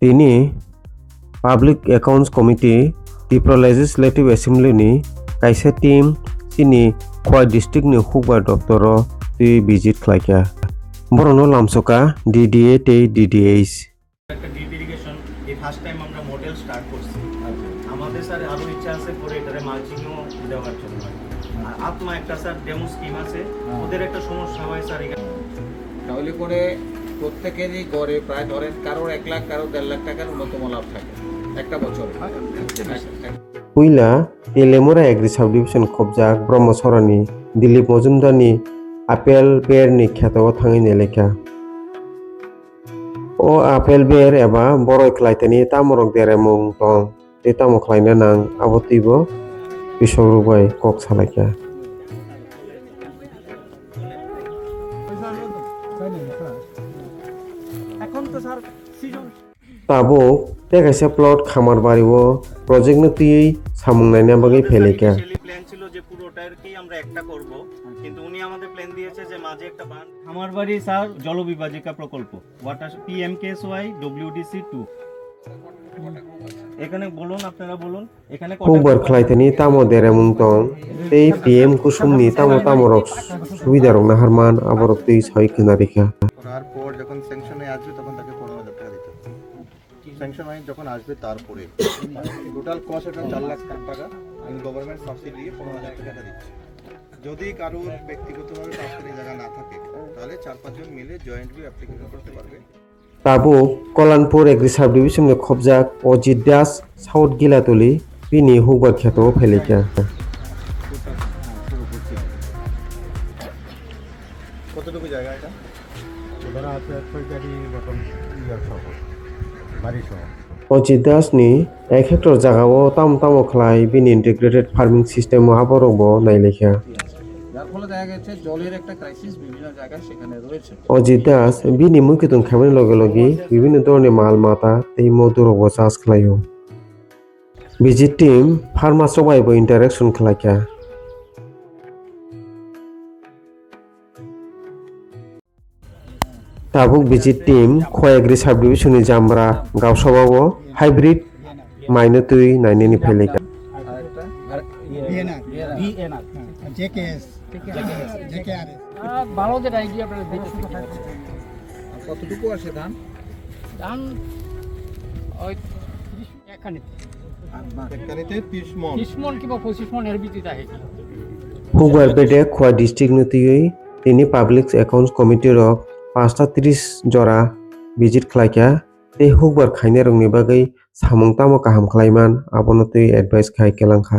Tini Public Accounts Committee Tripura Legislative Assembly ni kaisa team sini Khwai district ni hukbar doktoro tui visit khlaika borono lamsoka DDA tei DDH একটা drip irrigation এই first time আমরা model start করছি। আমাদের sir আরো ইচ্ছা আছে পরে এটারে মালচিংও দেওয়ার জন্য। আর আত্মা একটা স্যার ডেমো স্কিম আছে, ওদের একটা সমস্যা হয় স্যার এখানে। তাহলে করে প্রত্যেকেরই গড়ে প্রায় ধরেন কারোর 1 লাখ কারোর 1.5 লাখ টাকার ন্যূনতম লাভ থাকে একটা বছরে। Puila Telemora Agri Subdivision Khobjak Brahmasarani Dilip Mojumdarni Apel Bear ni kheto thangi neleka O apel bear eba boroi khlaitani tamorok deremung tong te tamok khlaina nang abotibo bisorugbai kok salaika এখন তো sir season tabo te kaisa plot khamar bariwo project no tui samung naina bagai pheleka plan ছিল যে পুরোটার কি আমরা একটা করব, কিন্তু উনি আমাদের প্ল্যান দিয়েছে যে মাঝে একটা বান আমার বাড়ি স্যার জলবিভাজিকা প্রকল্প ওয়াটার PMKSY WDC 2 এখানে বলুন, আপনারা বলুন এখানে hukbar khlaitani tamo deremung tong tei PM kusum ni tamo tamorok সুবিধা রং নাহারমান আবরক তৈ ছয় কিনা রেখা করার পর যখন স্যাংশনে আসবে তখন তাকে 15,000 টাকা দিতে হবে। স্যাংশন হয়ে যখন আসবে তারপরে টোটাল কস্ট এটা 4 লাখ টাকা আমি গভর্নমেন্ট সাবসিডি দিয়ে 15,000 টাকা দিচ্ছি। যদি কারোর ব্যক্তিগতভাবে কাজের জায়গা না থাকে তাহলে 4-5 জন মিলে জয়েন্টলি অ্যাপ্লিকেশন করতে পারবে। তাবো কলানপুর এগ্রি সাব ডিভিশনে খবজাক অজিত দাস সাউথ গিলাতলি বিনি হুকবার খ্যাত ফেলিকা কতটুকু জায়গা এটা? ধরা আছে সরকারি মতন বাড়ি সহ অজিত দাস নি 1 হেক্টর জায়গাও তাম খলাই বিনি ইন্টিগ্রেটেড ফার্মিং সিস্টেম আবরব নাইলেখা যার ফলে দেখা গেছে জলের একটা ক্রাইসিস বিভিন্ন জায়গায় সেখানে রয়েছে। অজিত দাস বিনি মুখিতং খামানি লগে লগে বিভিন্ন ধরনের মাল মাতা এই মধুরব চাষ খালাইও ভিজিট টিম ফার্মার সবাইবো ইন্টারেকশন খালাইকা তাবুক ভিজিট টিম খয় এগ্রি সাব ডিভিশননি জামরা গাवसभावो হাইব্রিড মাইনে তুই নাইনেনি ফেলিকা আরেকটা VNR JKS JKR ভালো যে আইডিয়া আপনারা দেখতে কতটুকু আসে ধান? ধান ওই এখানে একখানেতে 30 মণ 30 মণ কিংবা 25 মণ এর ভিতরে আহে হুবার বেডে খোয়া ডিস্ট্রিক্ট নতিই তিনি পাবলিক অ্যাকাউন্টস কমিটি রক 530 জরা ভিজিট খালাইকা তে হুবার খাইনে রংনি বাগৈ সামং তামো কাহাম খালাইমান আবনতই এডভাইস খাই কেলাংখা